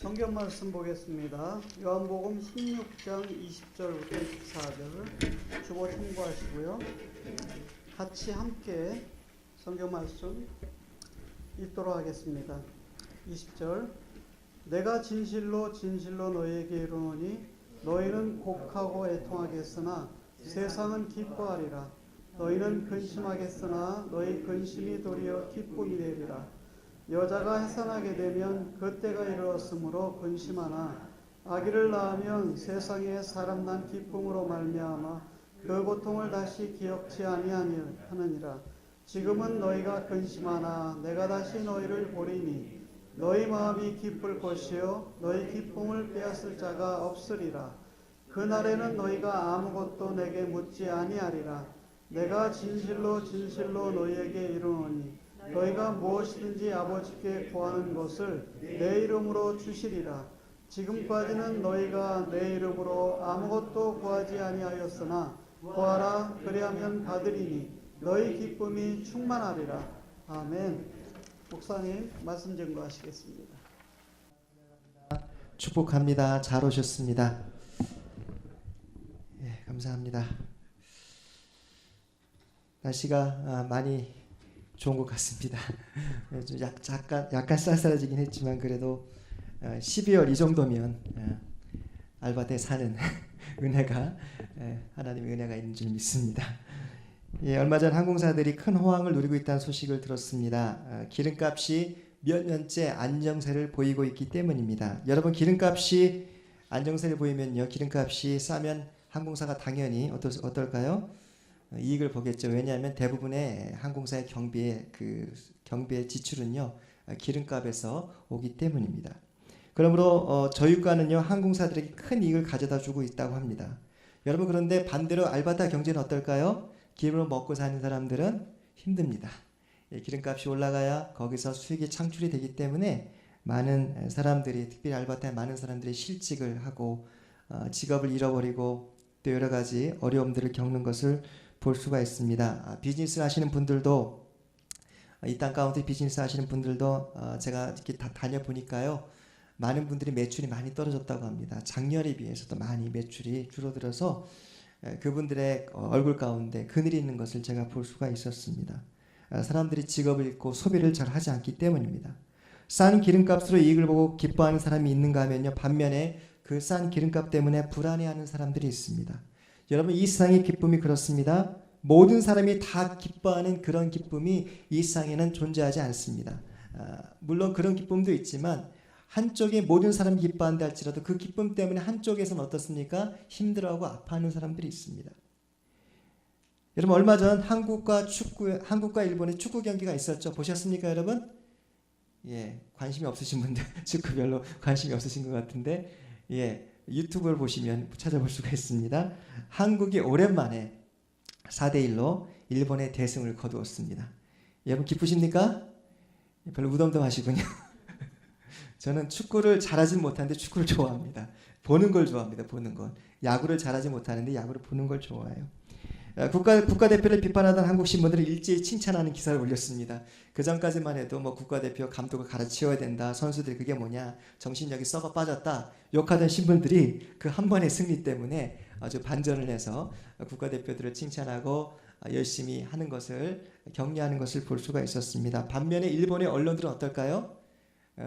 성경 말씀 보겠습니다. 요한복음 16장 20절부터 24절 주보 참고하시고요. 같이 함께 성경 말씀 읽도록 하겠습니다. 20절 내가 진실로 진실로 너희에게 이르노니 너희는 곡하고 애통하겠으나 세상은 기뻐하리라. 너희는 근심하겠으나 너희 근심이 도리어 기쁨이 되리라. 여자가 해산하게 되면 그때가 이르렀으므로 근심하나 아기를 낳으면 세상에 사람 난 기쁨으로 말미암아 그 고통을 다시 기억지 아니하느니라. 지금은 너희가 근심하나 내가 다시 너희를 보리니 너희 마음이 기쁠 것이요 너희 기쁨을 빼앗을 자가 없으리라. 그날에는 너희가 아무것도 내게 묻지 아니하리라. 내가 진실로 진실로 너희에게 이르노니 너희가 무엇이든지 아버지께 구하는 것을 내 이름으로 주시리라. 지금까지는 너희가 내 이름으로 아무것도 구하지 아니하였으나 구하라 그리하면 받으리니 너희 기쁨이 충만하리라. 아멘. 목사님 말씀 증거하시겠습니다. 축복합니다. 잘 오셨습니다. 예, 감사합니다. 날씨가 많이 좋은 것 같습니다. 좀 약간 쌀쌀해지긴 했지만 그래도 12월 이 정도면 알바대 사는 은혜가 하나님의 은혜가 있는 줄 믿습니다. 예, 얼마 전 항공사들이 큰 호황을 누리고 있다는 소식을 들었습니다. 기름값이 몇 년째 안정세를 보이고 있기 때문입니다. 여러분 기름값이 안정세를 보이면요, 기름값이 싸면 항공사가 당연히 어떨까요? 이익을 보겠죠. 왜냐하면 대부분의 항공사의 경비의 지출은요 기름값에서 오기 때문입니다. 그러므로 저유가는요 항공사들에게 큰 이익을 가져다 주고 있다고 합니다. 여러분 그런데 반대로 알바타 경제는 어떨까요? 기름으로 먹고 사는 사람들은 힘듭니다. 기름값이 올라가야 거기서 수익이 창출이 되기 때문에 많은 사람들이, 특별히 알바타에 많은 사람들이 실직을 하고 직업을 잃어버리고 또 여러 가지 어려움들을 겪는 것을 볼 수가 있습니다. 비즈니스 하시는 분들도, 이 땅 가운데 비즈니스 하시는 분들도 제가 이렇게 다 다녀보니까요 많은 분들이 매출이 많이 떨어졌다고 합니다. 작년에 비해서도 많이 매출이 줄어들어서 그분들의 얼굴 가운데 그늘이 있는 것을 제가 볼 수가 있었습니다. 사람들이 직업을 잃고 소비를 잘 하지 않기 때문입니다. 싼 기름값으로 이익을 보고 기뻐하는 사람이 있는가 하면요, 반면에 그 싼 기름값 때문에 불안해하는 사람들이 있습니다. 여러분 이 세상의 기쁨이 그렇습니다. 모든 사람이 다 기뻐하는 그런 기쁨이 이 세상에는 존재하지 않습니다. 물론 그런 기쁨도 있지만 한쪽에 모든 사람이 기뻐한다 할지라도 그 기쁨 때문에 한쪽에서는 어떻습니까? 힘들어하고 아파하는 사람들이 있습니다. 여러분 얼마 전 한국과 일본의 축구 경기가 있었죠. 보셨습니까 여러분? 예, 관심이 없으신 분들 축구 별로 관심이 없으신 것 같은데, 예, 유튜브를 보시면 찾아볼 수가 있습니다. 한국이 오랜만에 4대1로 일본의 대승을 거두었습니다. 여러분 기쁘십니까? 별로 무덤덤하시군요. 저는 축구를 잘하진 못하는데 축구를 좋아합니다. 보는 걸 좋아합니다. 보는 것. 야구를 잘하지 못하는데 야구를 보는 걸 좋아해요. 국가대표를 비판하던 한국 신문들은 일제히 칭찬하는 기사를 올렸습니다. 그 전까지만 해도 뭐 국가대표 감독을 갈아치워야 된다, 선수들이 그게 뭐냐, 정신력이 썩어 빠졌다 욕하던 신문들이 그 한 번의 승리 때문에 아주 반전을 해서 국가대표들을 칭찬하고 열심히 하는 것을, 격려하는 것을 볼 수가 있었습니다. 반면에 일본의 언론들은 어떨까요?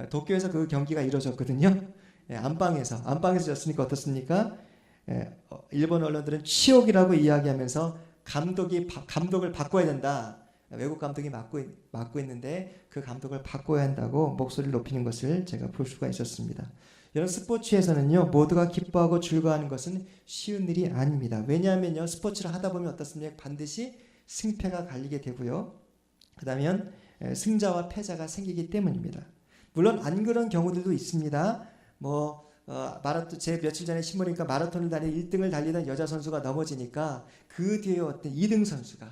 도쿄에서 그 경기가 이루어졌거든요. 안방에서 졌으니까 어떻습니까? 일본 언론들은 치욕이라고 이야기하면서 감독을 바꿔야 된다. 외국 감독이 맡고 있는데 그 감독을 바꿔야 한다고 목소리를 높이는 것을 제가 볼 수가 있었습니다. 여러분 스포츠에서는요 모두가 기뻐하고 즐거워하는 것은 쉬운 일이 아닙니다. 왜냐하면요 스포츠를 하다 보면 어떻습니까? 반드시 승패가 갈리게 되고요. 그다음에 승자와 패자가 생기기 때문입니다. 물론 안 그런 경우들도 있습니다. 마라톤, 제 며칠 전에 신문이니까 마라톤을 달리는 1등을 달리던 여자 선수가 넘어지니까 그 뒤에 어떤 2등 선수가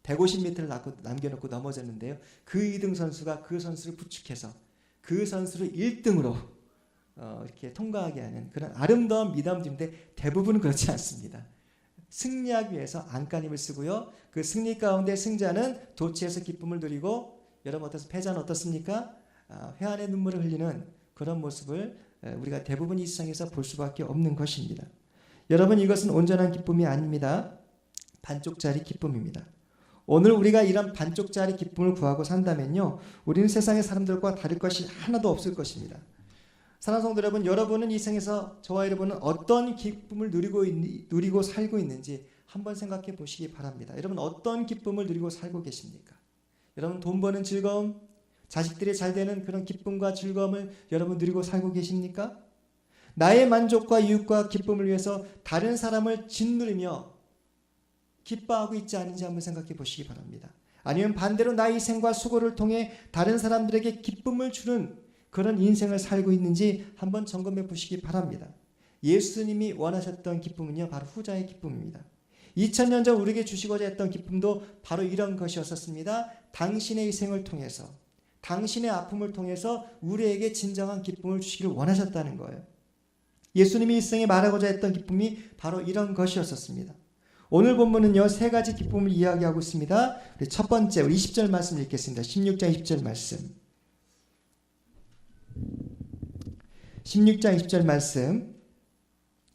150m를 남겨놓고 넘어졌는데요. 그 2등 선수가 그 선수를 부축해서 그 선수를 1등으로 이렇게 통과하게 하는 그런 아름다운 미담들인데 대부분은 그렇지 않습니다. 승리하기 위해서 안간힘을 쓰고요. 그 승리 가운데 승자는 도취해서 기쁨을 누리고, 여러분 패자는 어떻습니까? 회한의 눈물을 흘리는 그런 모습을 우리가 대부분 이 세상에서 볼 수밖에 없는 것입니다. 여러분, 이것은 온전한 기쁨이 아닙니다. 반쪽짜리 기쁨입니다. 오늘 우리가 이런 반쪽짜리 기쁨을 구하고 산다면요, 우리는 세상의 사람들과 다를 것이 하나도 없을 것입니다. 사랑하는 성도 여러분, 여러분은 이 생에서 저와 여러분은 어떤 기쁨을 누리고 살고 있는지 한번 생각해 보시기 바랍니다. 여러분, 어떤 기쁨을 누리고 살고 계십니까? 여러분, 돈 버는 즐거움, 자식들이 잘 되는 그런 기쁨과 즐거움을 여러분 누리고 살고 계십니까? 나의 만족과 유익과 기쁨을 위해서 다른 사람을 짓누르며 기뻐하고 있지 않은지 한번 생각해 보시기 바랍니다. 아니면 반대로 나의 희생과 수고를 통해 다른 사람들에게 기쁨을 주는 그런 인생을 살고 있는지 한번 점검해 보시기 바랍니다. 예수님이 원하셨던 기쁨은요, 바로 후자의 기쁨입니다. 2000년 전 우리에게 주시고자 했던 기쁨도 바로 이런 것이었습니다. 당신의 희생을 통해서, 당신의 아픔을 통해서 우리에게 진정한 기쁨을 주시기를 원하셨다는 거예요. 예수님이 이 세상에 말하고자 했던 기쁨이 바로 이런 것이었습니다. 오늘 본문은요, 세 가지 기쁨을 이야기하고 있습니다. 우리 첫 번째, 우리 20절 말씀 읽겠습니다. 16장 20절 말씀. 16장 20절 말씀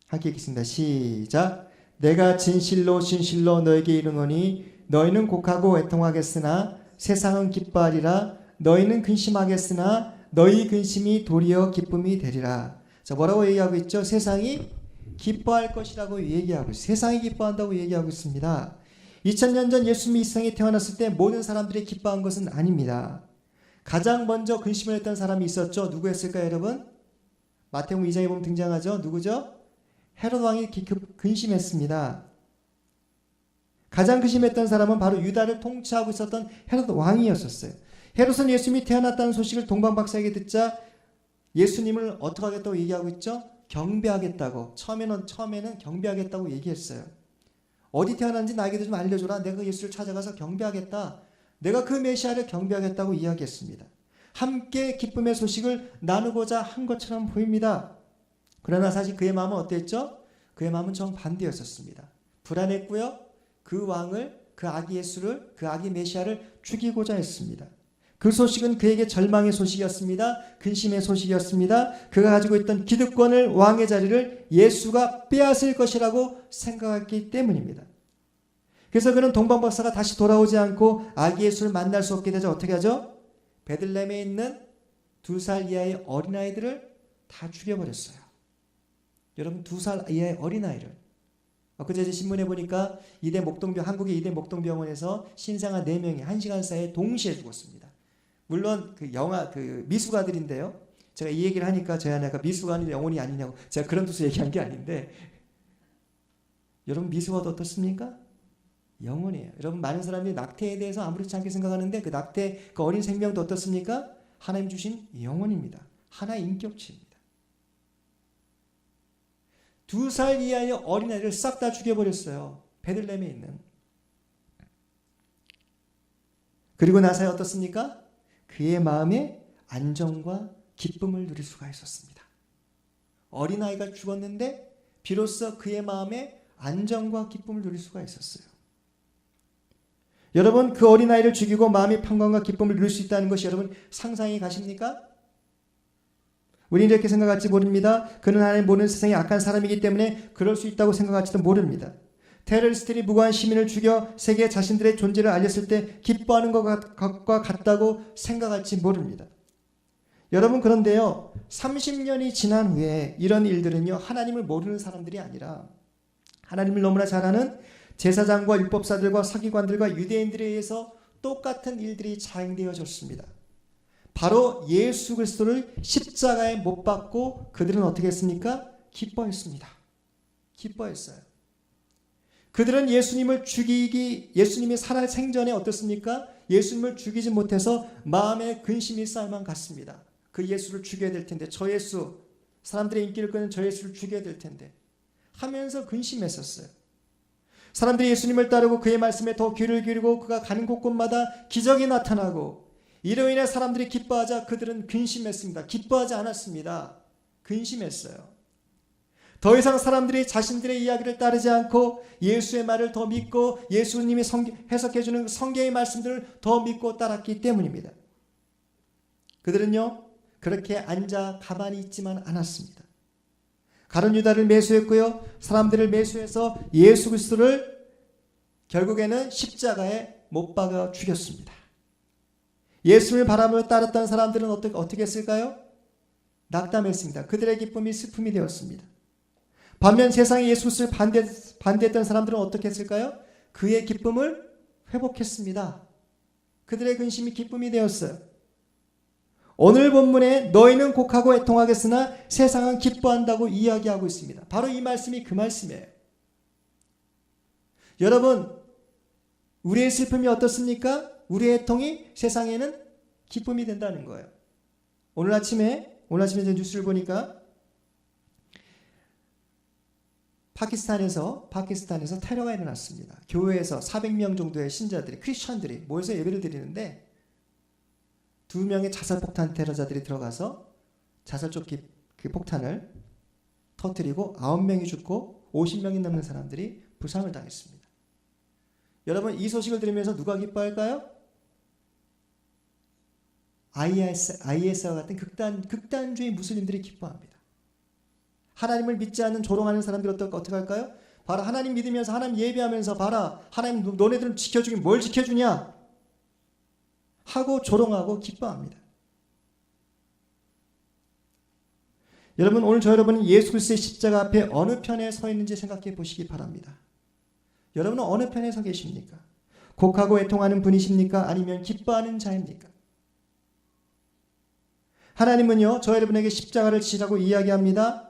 함께 읽겠습니다. 시작. 내가 진실로 진실로 너에게 이르노니 너희는 곡하고 애통하겠으나 세상은 기뻐하리라. 너희는 근심하겠으나 너희 근심이 도리어 기쁨이 되리라. 자, 뭐라고 얘기하고 있죠? 세상이 기뻐할 것이라고 얘기하고 있어요. 세상이 기뻐한다고 얘기하고 있습니다. 2000년 전 예수님이 이 세상에 태어났을 때 모든 사람들이 기뻐한 것은 아닙니다. 가장 먼저 근심을 했던 사람이 있었죠. 누구였을까요, 여러분? 마태복음 2장에 보면 등장하죠. 누구죠? 헤롯 왕이 근심했습니다. 가장 근심했던 사람은 바로 유다를 통치하고 있었던 헤롯 왕이었었어요. 헤롯은 예수님이 태어났다는 소식을 동방박사에게 듣자 예수님을 어떻게 하겠다고 얘기하고 있죠? 경배하겠다고. 처음에는 경배하겠다고 얘기했어요. 어디 태어났는지 나에게도 좀 알려줘라. 내가 그 예수를 찾아가서 경배하겠다. 내가 그 메시아를 경배하겠다고 이야기했습니다. 함께 기쁨의 소식을 나누고자 한 것처럼 보입니다. 그러나 사실 그의 마음은 어땠죠? 그의 마음은 정반대였었습니다. 불안했고요. 그 왕을, 그 아기 예수를, 그 아기 메시아를 죽이고자 했습니다. 그 소식은 그에게 절망의 소식이었습니다. 근심의 소식이었습니다. 그가 가지고 있던 기득권을, 왕의 자리를 예수가 빼앗을 것이라고 생각했기 때문입니다. 그래서 그는 동방박사가 다시 돌아오지 않고 아기 예수를 만날 수 없게 되자 어떻게 하죠? 베들레헴에 있는 2살 이하의 어린아이들을 다 죽여버렸어요. 여러분, 2살 이하의 어린아이를. 그제 신문에 보니까 한국의 이대 목동병원에서 신생아 4명이 1시간 사이에 동시에 죽었습니다. 물론 그 미숙아들인데요. 제가 이 얘기를 하니까 저희 아내가 미숙아는 영혼이 아니냐고, 제가 그런 뜻으로 얘기한 게 아닌데, 여러분, 미숙아도 어떻습니까? 영혼이에요. 여러분, 많은 사람들이 낙태에 대해서 아무렇지 않게 생각하는데 그 낙태, 그 어린 생명도 어떻습니까? 하나님 주신 영혼입니다. 하나의 인격체입니다. 2살 이하의 어린아이를 싹 다 죽여버렸어요. 베들레헴에 있는. 그리고 나서야 어떻습니까? 그의 마음에 안정과 기쁨을 누릴 수가 있었습니다. 어린아이가 죽었는데 비로소 그의 마음에 안정과 기쁨을 누릴 수가 있었어요. 여러분, 그 어린아이를 죽이고 마음의 평강과 기쁨을 누릴 수 있다는 것이 여러분 상상이 가십니까? 우리는 이렇게 생각할지 모릅니다. 그는 하나님 모르는 세상의 악한 사람이기 때문에 그럴 수 있다고 생각할지도 모릅니다. 테러리스트들이 무고한 시민을 죽여 세계에 자신들의 존재를 알렸을 때 기뻐하는 것과 같다고 생각할지 모릅니다. 여러분, 그런데요, 30년이 지난 후에 이런 일들은요, 하나님을 모르는 사람들이 아니라 하나님을 너무나 잘 아는 제사장과 율법사들과 서기관들과 유대인들에 의해서 똑같은 일들이 자행되어졌습니다. 바로 예수 그리스도를 십자가에 못 박고 그들은 어떻게 했습니까? 기뻐했습니다. 기뻐했어요. 그들은 예수님이 살아 생전에 어떻습니까? 예수님을 죽이지 못해서 마음에 근심이 쌓여만 갔습니다. 그 예수를 죽여야 될 텐데, 저 예수, 사람들의 인기를 끄는 저 예수를 죽여야 될 텐데 하면서 근심했었어요. 사람들이 예수님을 따르고 그의 말씀에 더 귀를 기울이고 그가 가는 곳곳마다 기적이 나타나고 이로 인해 사람들이 기뻐하자 그들은 근심했습니다. 기뻐하지 않았습니다. 근심했어요. 더 이상 사람들이 자신들의 이야기를 따르지 않고 예수의 말을 더 믿고 예수님이 해석해주는 성경의 말씀들을 더 믿고 따랐기 때문입니다. 그들은요, 그렇게 앉아 가만히 있지만 않았습니다. 가룟 유다를 매수했고요. 사람들을 매수해서 예수 그리스도를 결국에는 십자가에 못 박아 죽였습니다. 예수를 바라보며 따랐던 사람들은 어떻게 했을까요? 낙담했습니다. 그들의 기쁨이 슬픔이 되었습니다. 반면 세상에 예수를 반대했던 사람들은 어떻게 했을까요? 그의 기쁨을 회복했습니다. 그들의 근심이 기쁨이 되었어요. 오늘 본문에 너희는 곡하고 애통하겠으나 세상은 기뻐한다고 이야기하고 있습니다. 바로 이 말씀이 그 말씀이에요. 여러분, 우리의 슬픔이 어떻습니까? 우리의 애통이 세상에는 기쁨이 된다는 거예요. 오늘 아침에 뉴스를 보니까 파키스탄에서 테러가 일어났습니다. 교회에서 400명 정도의 신자들이, 크리스천들이 모여서 예배를 드리는데 2명의 자살폭탄 테러자들이 들어가서 자살적 그 폭탄을 터뜨리고 9명이 죽고 50명이 넘는 사람들이 부상을 당했습니다. 여러분, 이 소식을 들으면서 누가 기뻐할까요? IS와 같은 극단주의 무슬림들이 기뻐합니다. 하나님을 믿지 않는 조롱하는 사람들 어떻게 할까요? 봐라, 하나님 믿으면서 하나님 예배하면서 봐라, 하나님 너네들은 지켜주긴 뭘 지켜주냐 하고 조롱하고 기뻐합니다. 여러분, 오늘 여러분은 예수 그리스도의 십자가 앞에 어느 편에 서 있는지 생각해 보시기 바랍니다. 여러분은 어느 편에 서 계십니까? 곡하고 애통하는 분이십니까? 아니면 기뻐하는 자입니까? 하나님은요, 저 여러분에게 십자가를 지라고 이야기합니다.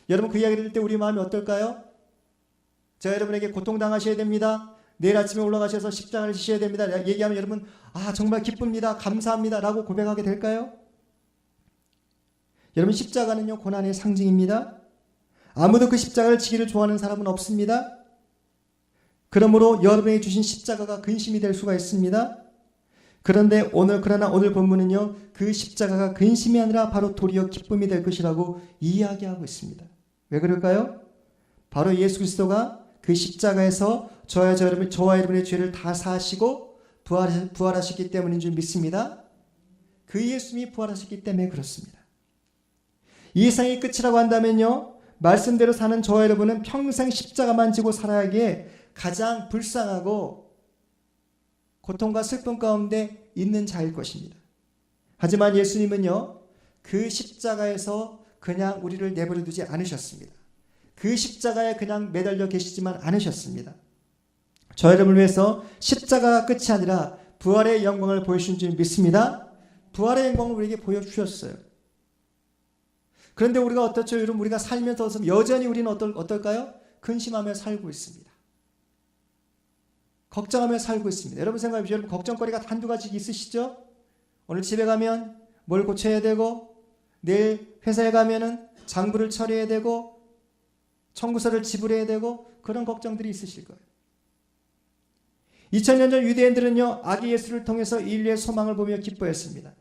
여러분, 그 이야기를 들을 때 우리 마음이 어떨까요? 저 여러분에게 고통당하셔야 됩니다. 내일 아침에 올라가셔서 십자가를 지셔야 됩니다. 얘기하면 여러분, 정말 기쁩니다. 감사합니다. 라고 고백하게 될까요? 여러분, 십자가는요, 고난의 상징입니다. 아무도 그 십자가를 지기를 좋아하는 사람은 없습니다. 그러므로 여러분에게 주신 십자가가 근심이 될 수가 있습니다. 그러나 오늘 본문은요, 그 십자가가 근심이 아니라 바로 도리어 기쁨이 될 것이라고 이야기하고 있습니다. 왜 그럴까요? 바로 예수 그리스도가 그 십자가에서 저와 여러분의 죄를 다 사하시고 부활하셨기 때문인 줄 믿습니다. 그 예수님이 부활하셨기 때문에 그렇습니다. 이 세상이 끝이라고 한다면요, 말씀대로 사는 저와 여러분은 평생 십자가만 지고 살아야 하기에 가장 불쌍하고 고통과 슬픔 가운데 있는 자일 것입니다. 하지만 예수님은요, 그 십자가에서 그냥 우리를 내버려 두지 않으셨습니다. 그 십자가에 그냥 매달려 계시지만 않으셨습니다. 저 여러분을 위해서 십자가가 끝이 아니라 부활의 영광을 보여주신 줄 믿습니다. 부활의 영광을 우리에게 보여주셨어요. 그런데 우리가 어떻죠? 여러분, 우리가 살면서 여전히 우리는 어떨까요? 근심하며 살고 있습니다. 걱정하며 살고 있습니다. 여러분 생각해보세요. 여러분, 걱정거리가 한두 가지 있으시죠? 오늘 집에 가면 뭘 고쳐야 되고, 내일 회사에 가면은 장부를 처리해야 되고, 청구서를 지불해야 되고, 그런 걱정들이 있으실 거예요. 2000년 전 유대인들은요, 아기 예수를 통해서 인류의 소망을 보며 기뻐했습니다.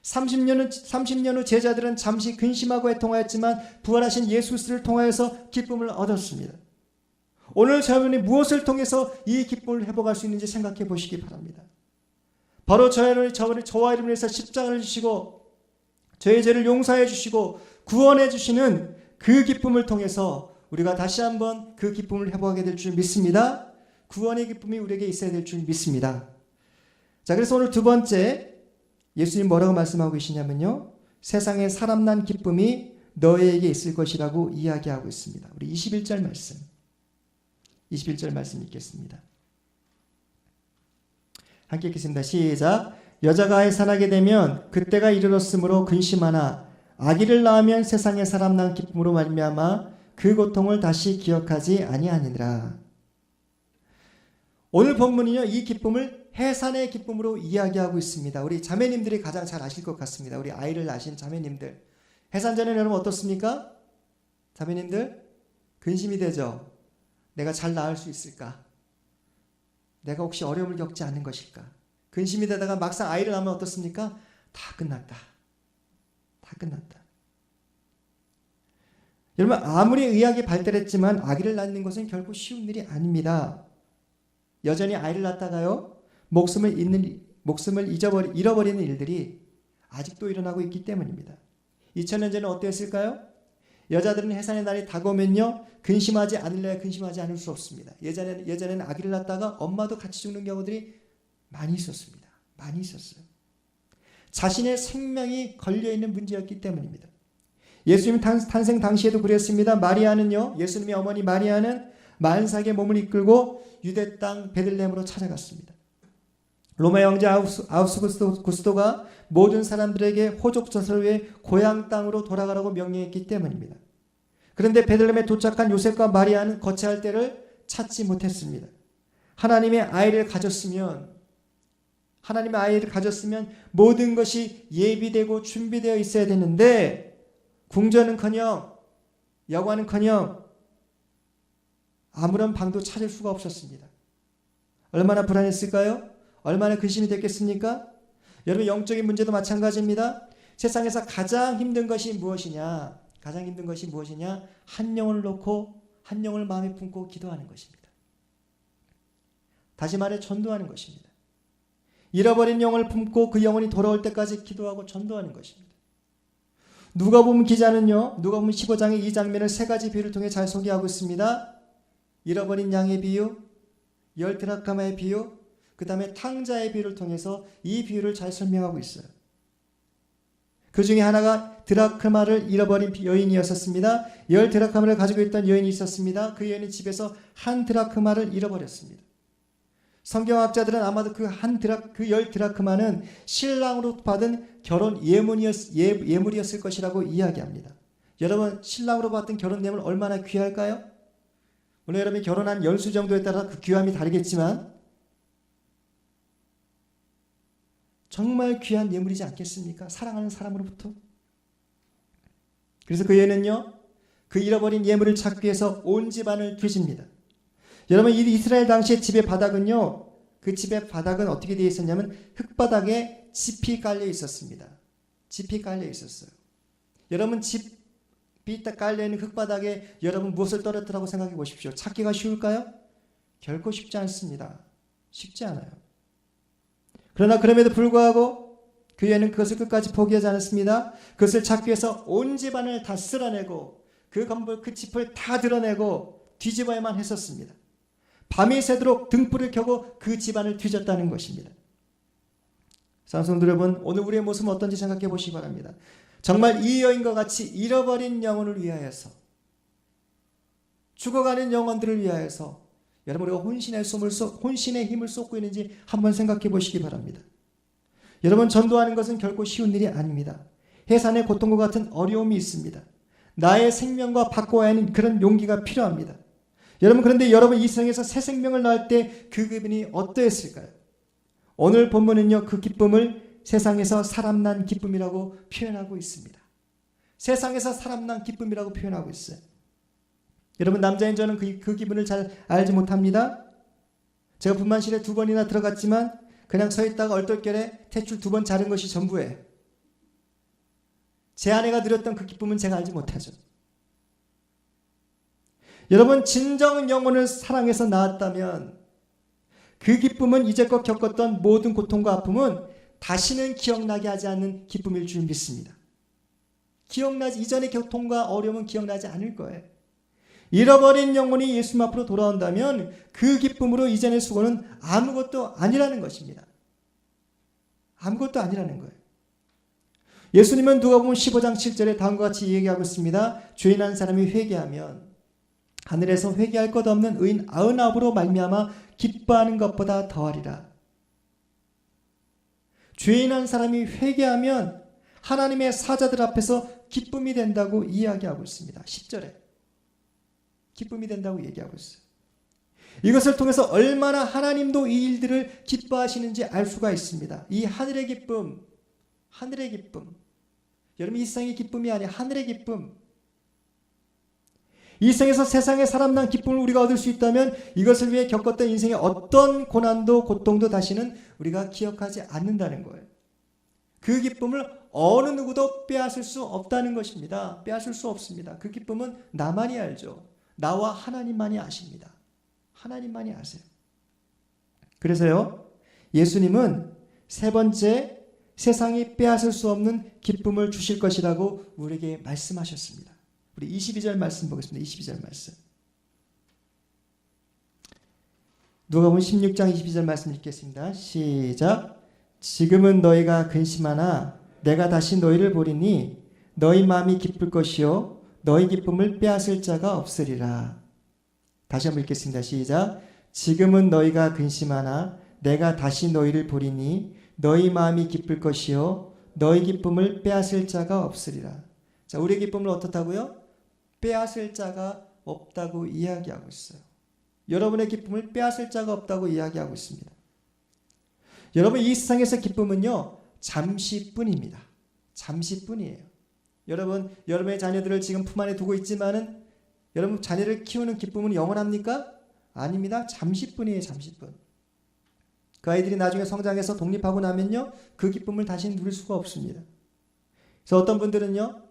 30년 후 제자들은 잠시 근심하고 애통하였지만 부활하신 예수 그리스도를 통하여서 기쁨을 얻었습니다. 오늘 저분이 무엇을 통해서 이 기쁨을 회복할 수 있는지 생각해 보시기 바랍니다. 바로 저와 여러분을 위해서 십자가를 주시고 저의 죄를 용서해 주시고 구원해 주시는 그 기쁨을 통해서 우리가 다시 한번 그 기쁨을 회복하게 될 줄 믿습니다. 구원의 기쁨이 우리에게 있어야 될 줄 믿습니다. 자, 그래서 오늘 두 번째, 예수님 뭐라고 말씀하고 계시냐면요, 세상에 사람 난 기쁨이 너희에게 있을 것이라고 이야기하고 있습니다. 우리 21절 말씀 읽겠습니다. 함께 읽겠습니다. 시작. 여자가 해산하게 되면 그때가 이르렀으므로 근심하나 아기를 낳으면 세상에 사람 난 기쁨으로 말미암아 그 고통을 다시 기억하지 아니하니라. 오늘 본문은요, 이 기쁨을 해산의 기쁨으로 이야기하고 있습니다. 우리 자매님들이 가장 잘 아실 것 같습니다. 우리 아이를 낳으신 자매님들. 해산 전에 여러분 어떻습니까? 자매님들 근심이 되죠. 내가 잘 낳을 수 있을까? 내가 혹시 어려움을 겪지 않는 것일까? 근심이 되다가 막상 아이를 낳으면 어떻습니까? 다 끝났다. 다 끝났다. 여러분, 아무리 의학이 발달했지만 아기를 낳는 것은 결코 쉬운 일이 아닙니다. 여전히 아이를 낳다가요, 목숨을 잃어버리는 일들이 아직도 일어나고 있기 때문입니다. 2000년 전에 어땠을까요? 여자들은 해산의 날이 다가오면요, 근심하지 않을래야 근심하지 않을 수 없습니다. 예전에는 아기를 낳다가 엄마도 같이 죽는 경우들이 많이 있었습니다. 많이 있었어요. 자신의 생명이 걸려있는 문제였기 때문입니다. 예수님 탄생 당시에도 그랬습니다. 마리아는요, 예수님의 어머니 마리아는 만삭의 몸을 이끌고 유대 땅 베들레헴으로 찾아갔습니다. 로마 황제 아우구스토가 모든 사람들에게 호족전설을 위해 고향 땅으로 돌아가라고 명령했기 때문입니다. 그런데 베들레헴에 도착한 요셉과 마리아는 거처할 때를 찾지 못했습니다. 하나님의 아이를 가졌으면 모든 것이 예비되고 준비되어 있어야 되는데 궁전은커녕 여관은커녕 아무런 방도 찾을 수가 없었습니다. 얼마나 불안했을까요? 얼마나 근심이 됐겠습니까? 여러분, 영적인 문제도 마찬가지입니다. 세상에서 가장 힘든 것이 무엇이냐? 한 영혼을 놓고 한 영혼을 마음에 품고 기도하는 것입니다. 다시 말해 전도하는 것입니다. 잃어버린 영혼을 품고 그 영혼이 돌아올 때까지 기도하고 전도하는 것입니다. 누가복음 기자는요, 누가복음 15장의 이 장면을 세 가지 비유를 통해 잘 소개하고 있습니다. 잃어버린 양의 비유, 10드라크마의 비유, 그 다음에 탕자의 비유를 통해서 이 비유를 잘 설명하고 있어요. 그 중에 하나가 드라크마를 잃어버린 여인이었습니다. 10드라크마를 가지고 있던 여인이 있었습니다. 그 여인은 집에서 한 드라크마를 잃어버렸습니다. 성경학자들은 아마도 그 10드라크마는 신랑으로 받은 결혼 예물이었을 것이라고 이야기합니다. 여러분, 신랑으로 받은 결혼 예물 얼마나 귀할까요? 물론 여러분이 결혼한 연수 정도에 따라 그 귀함이 다르겠지만 정말 귀한 예물이지 않겠습니까? 사랑하는 사람으로부터. 그래서 그 여인은요, 그 잃어버린 예물을 찾기 위해서 온 집안을 뒤집니다. 여러분, 이스라엘 당시의 집의 바닥은요, 그 집의 바닥은 어떻게 되어 있었냐면 흙바닥에 짚이 깔려 있었습니다. 짚이 깔려 있었어요. 여러분, 짚이 깔려 있는 흙바닥에 여러분 무엇을 떨어뜨라고 생각해 보십시오. 찾기가 쉬울까요? 결코 쉽지 않습니다. 쉽지 않아요. 그러나 그럼에도 불구하고 그 여인은 그것을 끝까지 포기하지 않았습니다. 그것을 찾기 위해서 온 집안을 다 쓸어내고 그 짚을 다 드러내고 뒤집어야만 했었습니다. 밤이 새도록 등불을 켜고 그 집안을 뒤졌다는 것입니다. 사랑하는 성도 여러분, 오늘 우리의 모습은 어떤지 생각해 보시기 바랍니다. 정말 이 여인과 같이 잃어버린 영혼을 위하여서, 죽어가는 영혼들을 위하여서 여러분, 우리가 혼신의 힘을 쏟고 있는지 한번 생각해 보시기 바랍니다. 여러분, 전도하는 것은 결코 쉬운 일이 아닙니다. 해산의 고통과 같은 어려움이 있습니다. 나의 생명과 바꿔야 하는 그런 용기가 필요합니다. 여러분, 그런데 여러분 이 세상에서 새 생명을 낳을 때 그 기분이 어떠했을까요? 오늘 본문은요, 그 기쁨을 세상에서 사람 난 기쁨이라고 표현하고 있습니다. 세상에서 사람 난 기쁨이라고 표현하고 있어요. 여러분, 남자인 저는 그 기분을 잘 알지 못합니다. 제가 분만실에 2번이나 들어갔지만 그냥 서 있다가 얼떨결에 탯줄 2번 자른 것이 전부예요. 제 아내가 누렸던 그 기쁨은 제가 알지 못하죠. 여러분, 진정 영혼을 사랑해서 낳았다면 그 기쁨은 이제껏 겪었던 모든 고통과 아픔은 다시는 기억나게 하지 않는 기쁨일 줄 믿습니다. 이전의 고통과 어려움은 기억나지 않을 거예요. 잃어버린 영혼이 예수님 앞으로 돌아온다면 그 기쁨으로 이전의 수고는 아무것도 아니라는 것입니다. 아무것도 아니라는 거예요. 예수님은 누가복음 15장 7절에 다음과 같이 얘기하고 있습니다. 죄인한 사람이 회개하면 하늘에서 회개할 것 없는 의인 99으로 말미암아 기뻐하는 것보다 더하리라. 죄인한 사람이 회개하면 하나님의 사자들 앞에서 기쁨이 된다고 이야기하고 있습니다. 10절에 기쁨이 된다고 얘기하고 있어요. 이것을 통해서 얼마나 하나님도 이 일들을 기뻐하시는지 알 수가 있습니다. 이 하늘의 기쁨, 여러분, 이 세상의 기쁨이 아니라 하늘의 기쁨. 이 세상에서 세상의 사람 난 기쁨을 우리가 얻을 수 있다면 이것을 위해 겪었던 인생의 어떤 고난도 고통도 다시는 우리가 기억하지 않는다는 거예요. 그 기쁨을 어느 누구도 빼앗을 수 없다는 것입니다. 빼앗을 수 없습니다. 그 기쁨은 나만이 알죠. 나와 하나님만이 아십니다. 하나님만이 아세요. 그래서요, 예수님은 세 번째 세상이 빼앗을 수 없는 기쁨을 주실 것이라고 우리에게 말씀하셨습니다. 우리 22절 말씀 보겠습니다. 22절 말씀. 누가복음 16장 22절 말씀 읽겠습니다. 시작. 지금은 너희가 근심하나 내가 다시 너희를 보리니 너희 마음이 기쁠 것이요 너희 기쁨을 빼앗을 자가 없으리라. 다시 한번 읽겠습니다. 시작. 지금은 너희가 근심하나 내가 다시 너희를 보리니 너희 마음이 기쁠 것이요 너희 기쁨을 빼앗을 자가 없으리라. 자, 우리의 기쁨을 어떻다고요? 빼앗을 자가 없다고 이야기하고 있어요. 여러분의 기쁨을 빼앗을 자가 없다고 이야기하고 있습니다. 여러분, 이 세상에서 기쁨은요 잠시뿐입니다. 잠시뿐이에요. 여러분, 여러분의 자녀들을 지금 품 안에 두고 있지만은 여러분 자녀를 키우는 기쁨은 영원합니까? 아닙니다. 잠시뿐이에요. 잠시뿐. 그 아이들이 나중에 성장해서 독립하고 나면요 그 기쁨을 다시 누릴 수가 없습니다. 그래서 어떤 분들은요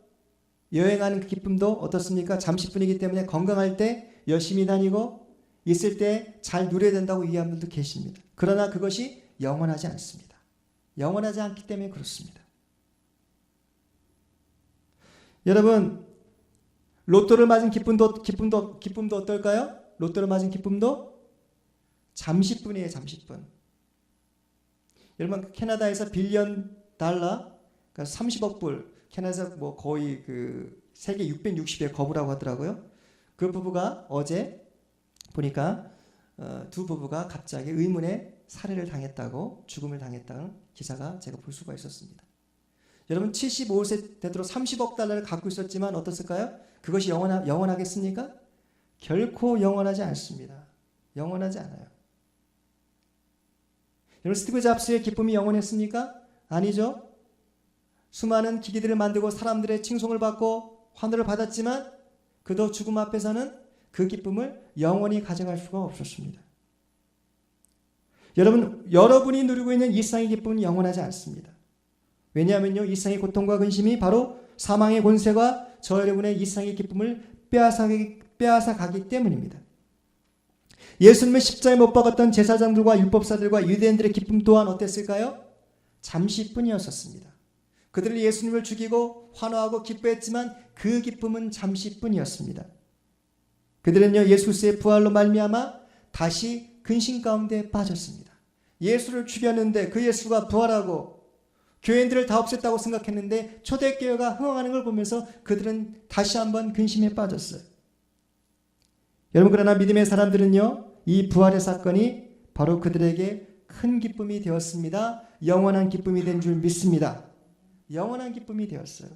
여행하는 그 기쁨도 어떻습니까? 잠시뿐이기 때문에 건강할 때 열심히 다니고 있을 때 잘 누려야 된다고 이해하는 분도 계십니다. 그러나 그것이 영원하지 않습니다. 영원하지 않기 때문에 그렇습니다. 여러분, 로또를 맞은 기쁨도 어떨까요? 로또를 맞은 기쁨도 잠시뿐이에요. 잠시뿐. 여러분, 캐나다에서 빌리언 달러, 그러니까 30억 불, 캐나다에서 뭐 거의 그 세계 660의 거부라고 하더라고요. 그 부부가 어제 보니까 두 부부가 갑자기 의문의 살해를 당했다고, 죽음을 당했다는 기사가 제가 볼 수가 있었습니다. 여러분, 75세 되도록 30억 달러를 갖고 있었지만 어떻을까요? 그것이 영원하겠습니까? 결코 영원하지 않습니다. 영원하지 않아요. 여러분, 스티브 잡스의 기쁨이 영원했습니까? 아니죠. 수많은 기기들을 만들고 사람들의 칭송을 받고 환호를 받았지만 그도 죽음 앞에서는 그 기쁨을 영원히 가져갈 수가 없었습니다. 여러분, 여러분이 누리고 있는 이 세상의 기쁨은 영원하지 않습니다. 왜냐하면요, 이 세상의 고통과 근심이 바로 사망의 권세가 저 여러분의 이 세상의 기쁨을 빼앗아 가기 때문입니다. 예수님을 십자가에 못 박았던 제사장들과 율법사들과 유대인들의 기쁨 또한 어땠을까요? 잠시뿐이었었습니다. 그들은 예수님을 죽이고 환호하고 기뻐했지만 그 기쁨은 잠시뿐이었습니다. 그들은요, 예수 그리스도의 부활로 말미암아 다시 근심 가운데 빠졌습니다. 예수를 죽였는데 그 예수가 부활하고 교인들을 다 없앴다고 생각했는데 초대교회가 흥황하는 걸 보면서 그들은 다시 한번 근심에 빠졌어요. 여러분, 그러나 믿음의 사람들은요, 이 부활의 사건이 바로 그들에게 큰 기쁨이 되었습니다. 영원한 기쁨이 된 줄 믿습니다. 영원한 기쁨이 되었어요.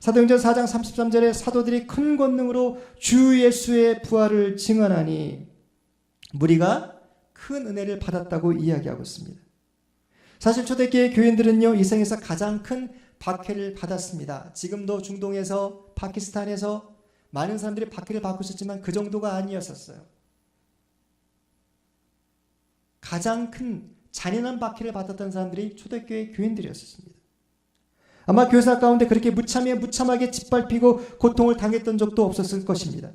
사도행전 4장 33절에 사도들이 큰 권능으로 주 예수의 부활을 증언하니 무리가 큰 은혜를 받았다고 이야기하고 있습니다. 사실 초대교회 교인들은요, 이 세상에서 가장 큰 박해를 받았습니다. 지금도 중동에서, 파키스탄에서 많은 사람들이 박해를 받고 있었지만 그 정도가 아니었었어요. 가장 큰 잔인한 박해를 받았던 사람들이 초대교회 교인들이었습니다. 아마 교사 가운데 그렇게 무참하게 짓밟히고 고통을 당했던 적도 없었을 것입니다.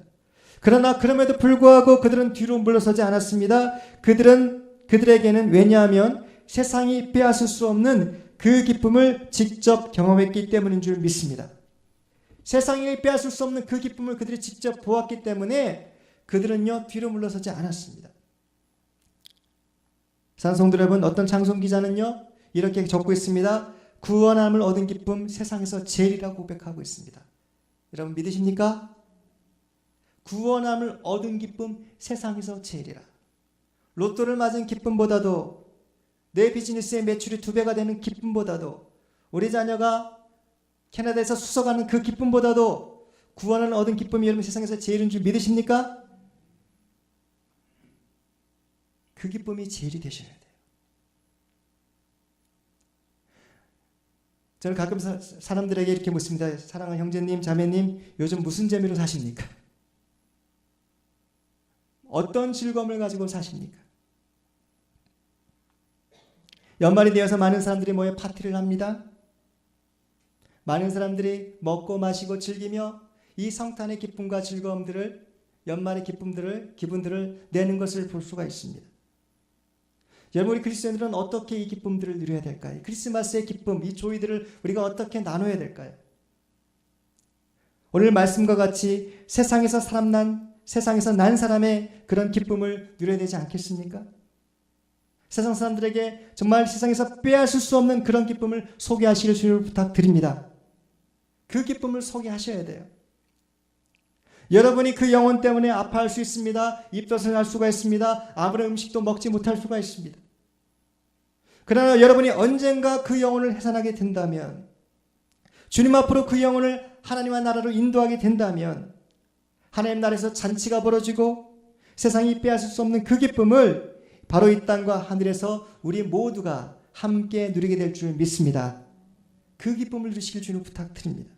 그러나 그럼에도 불구하고 그들은 뒤로 물러서지 않았습니다. 그들에게는 왜냐하면 세상이 빼앗을 수 없는 그 기쁨을 직접 경험했기 때문인 줄 믿습니다. 세상이 빼앗을 수 없는 그 기쁨을 그들이 직접 보았기 때문에 그들은요, 뒤로 물러서지 않았습니다. 산성도 여러분, 어떤 장송 기자는요 이렇게 적고 있습니다. 구원함을 얻은 기쁨 세상에서 제일이라고 고백하고 있습니다. 여러분 믿으십니까? 구원함을 얻은 기쁨 세상에서 제일이라. 로또를 맞은 기쁨보다도, 내 비즈니스의 매출이 2배가 되는 기쁨보다도, 우리 자녀가 캐나다에서 수석하는 그 기쁨보다도 구원을 얻은 기쁨이 여러분 세상에서 제일인 줄 믿으십니까? 그 기쁨이 제일이 되셔야 돼요. 저는 가끔 사람들에게 이렇게 묻습니다. 사랑하는 형제님, 자매님, 요즘 무슨 재미로 사십니까? 어떤 즐거움을 가지고 사십니까? 연말이 되어서 많은 사람들이 모여 파티를 합니다. 많은 사람들이 먹고 마시고 즐기며 이 성탄의 기쁨과 즐거움들을, 연말의 기분들을 내는 것을 볼 수가 있습니다. 여러분, 우리 그리스도인들은 어떻게 이 기쁨들을 누려야 될까요? 크리스마스의 기쁨, 이 조이들을 우리가 어떻게 나눠야 될까요? 오늘 말씀과 같이 세상에서 난 사람의 그런 기쁨을 누려야 되지 않겠습니까? 세상 사람들에게 정말 세상에서 빼앗을 수 없는 그런 기쁨을 소개하시길 주님을 부탁드립니다. 그 기쁨을 소개하셔야 돼요. 여러분이 그 영혼 때문에 아파할 수 있습니다. 입덧을 할 수가 있습니다. 아무런 음식도 먹지 못할 수가 있습니다. 그러나 여러분이 언젠가 그 영혼을 해산하게 된다면, 주님 앞으로 그 영혼을 하나님의 나라로 인도하게 된다면, 하나님 나라에서 잔치가 벌어지고 세상이 빼앗을 수 없는 그 기쁨을 바로 이 땅과 하늘에서 우리 모두가 함께 누리게 될 줄 믿습니다. 그 기쁨을 누리시길 주님 부탁드립니다.